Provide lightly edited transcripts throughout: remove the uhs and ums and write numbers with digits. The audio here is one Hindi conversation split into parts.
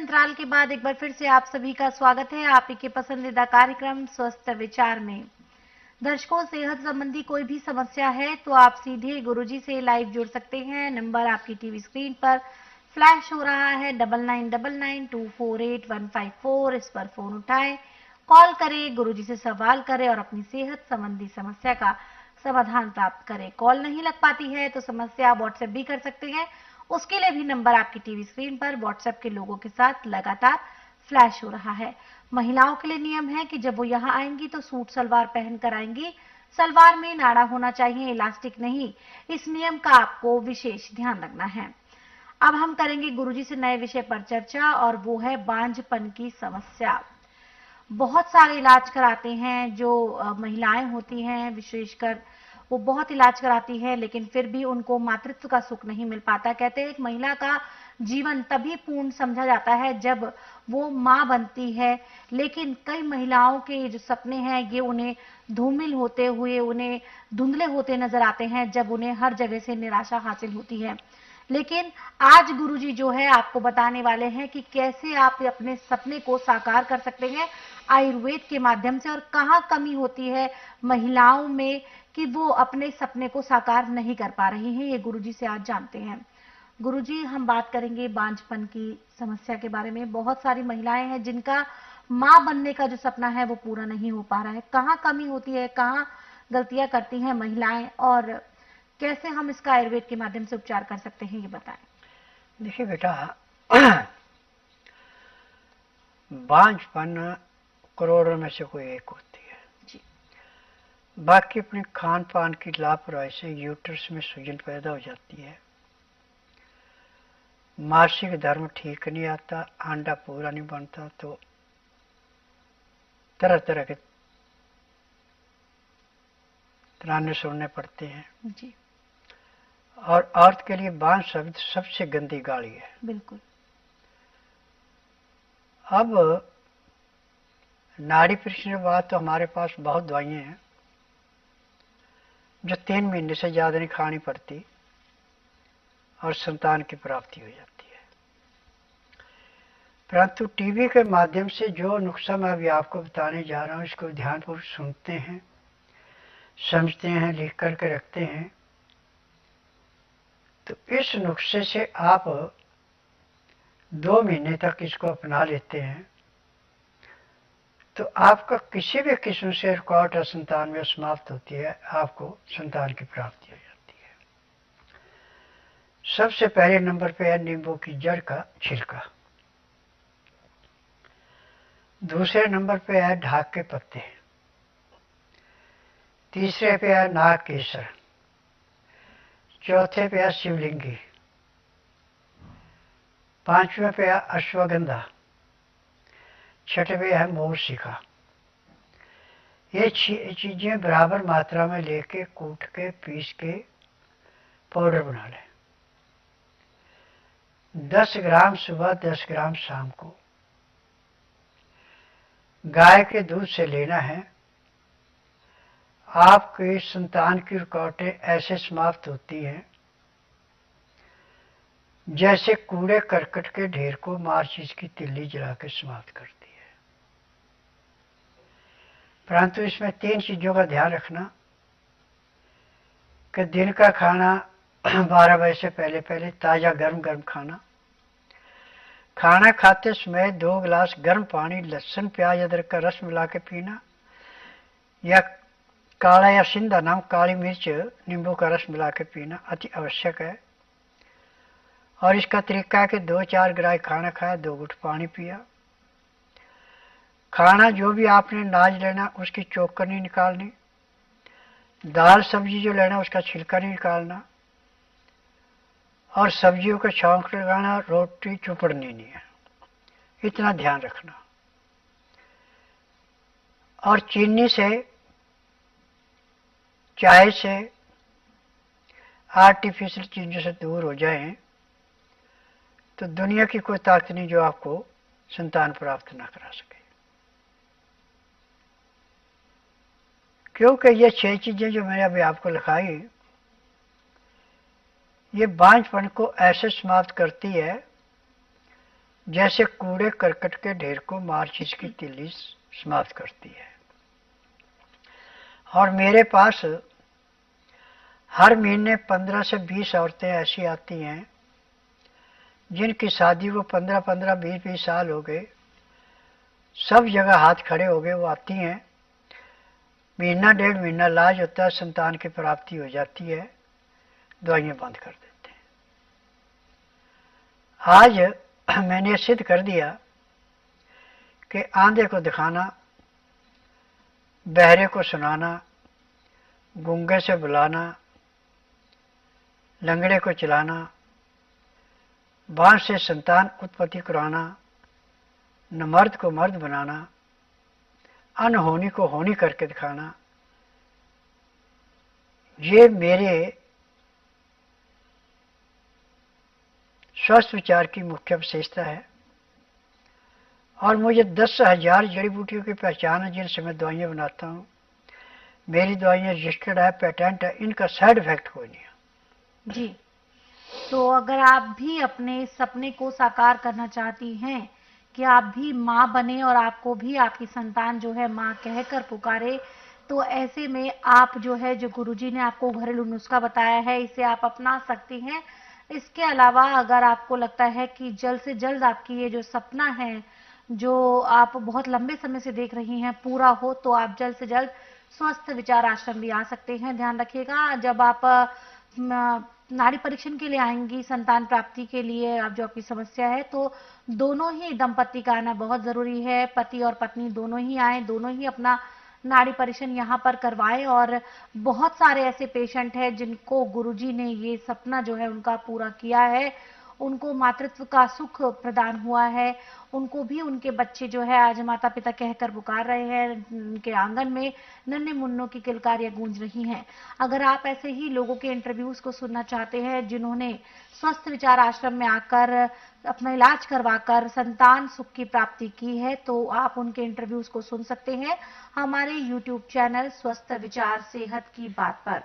अंतराल के बाद एक बार फिर से आप सभी का स्वागत है आप ही के पसंदीदा कार्यक्रम स्वस्थ विचार में। दर्शकों, सेहत संबंधी कोई भी समस्या है तो आप सीधे गुरुजी से लाइव जुड़ सकते हैं। नंबर आपकी टीवी स्क्रीन पर फ्लैश हो रहा है 9999248154। इस पर फोन उठाएं, कॉल करें, गुरुजी से सवाल करें और अपनी सेहत संबंधी समस्या का समाधान प्राप्त करें। कॉल नहीं लग पाती है तो समस्या आप व्हाट्सएप भी कर सकते हैं। उसके लिए भी नंबर आपकी टीवी स्क्रीन पर व्हाट्सएप के लोगों के साथ लगातार फ्लैश हो रहा है। महिलाओं के लिए नियम है कि जब वो यहाँ आएंगी तो सूट सलवार पहनकर आएंगी। सलवार में नाड़ा होना चाहिए, इलास्टिक नहीं। इस नियम का आपको विशेष ध्यान रखना है। अब हम करेंगे गुरुजी से नए विषय पर चर्चा और वो है बांझपन की समस्या। बहुत सारे इलाज कराते हैं जो महिलाएं होती हैं, विशेषकर वो बहुत इलाज कराती है लेकिन फिर भी उनको मातृत्व का सुख नहीं मिल पाता। कहते हैं एक महिला का जीवन तभी पूर्ण समझा जाता है जब वो माँ बनती है, लेकिन कई महिलाओं के जो सपने हैं ये उन्हें धूमिल होते हुए, उन्हें धुंधले होते नजर आते हैं जब उन्हें हर जगह से निराशा हासिल होती है। लेकिन आज गुरुजी जो है आपको बताने वाले हैं कि कैसे आप अपने सपने को साकार कर सकते हैं आयुर्वेद के माध्यम से, और कहाँ कमी होती है महिलाओं में कि वो अपने सपने को साकार नहीं कर पा रही हैं। ये गुरुजी से आज जानते हैं। गुरुजी, हम बात करेंगे बांझपन की समस्या के बारे में। बहुत सारी महिलाएं हैं जिनका माँ बनने का जो सपना है वो पूरा नहीं हो पा रहा है। कहाँ कमी होती है, कहाँ गलतियां करती हैं महिलाएं, और कैसे हम इसका आयुर्वेद के माध्यम से उपचार कर सकते हैं, ये बताएं। देखिए बेटा, बांझपन करोड़ों में से कोई एक होती है जी। बाकी अपने खान पान की लापरवाही से यूट्रस में सूजन पैदा हो जाती है, मासिक धर्म ठीक नहीं आता, अंडा पूरा नहीं बनता, तो तरह तरह के तराने सुनने पड़ते हैं जी। और औरत के लिए बांझ शब्द सबसे गंदी गाली है। बिल्कुल। अब नाड़ी परीक्षण के बाद तो हमारे पास बहुत दवाइयाँ हैं जो 3 महीने से ज़्यादा नहीं खानी पड़ती और संतान की प्राप्ति हो जाती है। परंतु टीवी के माध्यम से जो नुस्खा मैं अभी आपको बताने जा रहा हूँ, इसको ध्यानपूर्वक सुनते हैं, समझते हैं, लिख करके रखते हैं, तो इस नुस्खे से आप 2 महीने तक इसको अपना लेते हैं तो आपका किसी भी किस्म से रुकावट संतान में समाप्त होती है, आपको संतान की प्राप्ति हो जाती है। सबसे पहले नंबर पे है नींबू की जड़ का छिलका, दूसरे नंबर पे है ढाक के पत्ते, तीसरे पे है नाग केसर, चौथे पे है शिवलिंगी, पांचवें पे है अश्वगंधा, छठे पे है मोर शिखा। ये चीजें बराबर मात्रा में लेके कूट के पीस के पाउडर बना लें। 10 ग्राम सुबह, 10 ग्राम शाम को गाय के दूध से लेना है। आपकी संतान की रुकावटें ऐसे समाप्त होती हैं जैसे कूड़े करकट के ढेर को माचिस की तिल्ली जला के समाप्त करती है। परंतु इसमें 3 चीजों का ध्यान रखना कि दिन का खाना 12 बजे से पहले पहले ताजा गर्म गर्म खाना, खाना खाते समय 2 गिलास गर्म पानी लहसुन प्याज अदरक का रस मिला के पीना, या काला या सिंधा नमक, काली मिर्च, नींबू का रस मिला के पीना अति आवश्यक है। और इसका तरीका है कि 2-4 ग्रास खाना खाया, 2 घुट पानी पिया। खाना जो भी आपने अनाज लेना उसकी चोकर नहीं निकालनी, दाल सब्जी जो लेना उसका छिलका नहीं निकालना, और सब्जियों को छौंक लगाना, रोटी चुपड़नी नहीं है, इतना ध्यान रखना। और चीनी से, चाय से, आर्टिफिशियल चीजों से दूर हो जाएं तो दुनिया की कोई ताकत नहीं जो आपको संतान प्राप्त ना करा सके। क्योंकि ये 6 चीजें जो मैंने अभी आपको लिखाई, ये बांझपन को ऐसे समाप्त करती है जैसे कूड़े करकट के ढेर को माचिस की तिल्ली समाप्त करती है। और मेरे पास हर महीने 15 से 20 औरतें ऐसी आती हैं जिनकी शादी को 15-15, 20-20 साल हो गए, सब जगह हाथ खड़े हो गए। वो आती हैं, महीना 1.5 महीना इलाज होता है, संतान की प्राप्ति हो जाती है, दवाइयाँ बंद कर देते हैं। आज मैंने सिद्ध कर दिया कि आंधे को दिखाना, बहरे को सुनाना, गूंगे से बुलाना, लंगड़े को चलाना, बांस से संतान उत्पत्ति कराना, न मर्द को मर्द बनाना, अनहोनी को होनी करके दिखाना, ये मेरे स्वस्थ विचार की मुख्य विशेषता है। और मुझे 10,000 जड़ी बूटियों की पहचान है जिनसे मैं दवाइयाँ बनाता हूँ। मेरी दवाइयाँ रजिस्टर्ड है, पेटेंट है, इनका साइड इफेक्ट कोई नहीं है। जी, तो अगर आप भी अपने सपने को साकार करना चाहती हैं कि आप भी माँ बने और आपको भी आपकी संतान जो है माँ कहकर पुकारे, तो ऐसे में आप जो है, जो गुरुजी ने आपको घरेलू नुस्खा बताया है, इसे आप अपना सकती हैं। इसके अलावा अगर आपको लगता है कि जल्द से जल्द आपकी ये जो सपना है, जो आप बहुत लंबे समय से देख रही हैं, पूरा हो, तो आप जल्द से जल्द स्वस्थ विचार आश्रम भी आ सकते हैं। ध्यान रखिएगा, जब आप नाड़ी परीक्षण के लिए आएंगी, संतान प्राप्ति के लिए, अब जो आपकी समस्या है, तो दोनों ही दंपति का आना बहुत जरूरी है। पति और पत्नी दोनों ही आए, दोनों ही अपना नाड़ी परीक्षण यहाँ पर करवाएं। और बहुत सारे ऐसे पेशेंट हैं जिनको गुरुजी ने ये सपना जो है उनका पूरा किया है, उनको मातृत्व का सुख प्रदान हुआ है, उनको भी उनके बच्चे जो है आज माता पिता कहकर पुकार रहे हैं, उनके आंगन में नन्हे मुन्नों की किलकारियां गूंज रही हैं। अगर आप ऐसे ही लोगों के इंटरव्यूज को सुनना चाहते हैं जिन्होंने स्वस्थ विचार आश्रम में आकर अपना इलाज करवाकर संतान सुख की प्राप्ति की है, तो आप उनके इंटरव्यूज को सुन सकते हैं हमारे यूट्यूब चैनल स्वस्थ विचार सेहत की बात पर।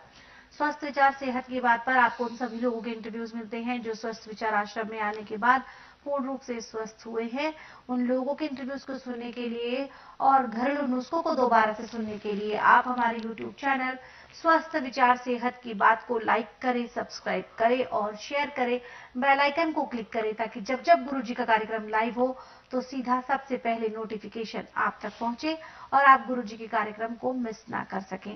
स्वस्थ विचार सेहत की बात पर आपको उन सभी लोगों के इंटरव्यूज मिलते हैं जो स्वस्थ विचार आश्रम में आने के बाद पूर्ण रूप से स्वस्थ हुए हैं। उन लोगों के इंटरव्यूज को सुनने के लिए और घरेलू नुस्खों को दोबारा से सुनने के लिए आप हमारे यूट्यूब चैनल स्वस्थ विचार सेहत की बात को लाइक करें, सब्सक्राइब करें और शेयर करें, बेल आइकन को क्लिक करें, ताकि जब जब गुरुजी का कार्यक्रम लाइव हो तो सीधा सबसे पहले नोटिफिकेशन आप तक पहुंचे और आप गुरुजी के कार्यक्रम को मिस ना कर सकें।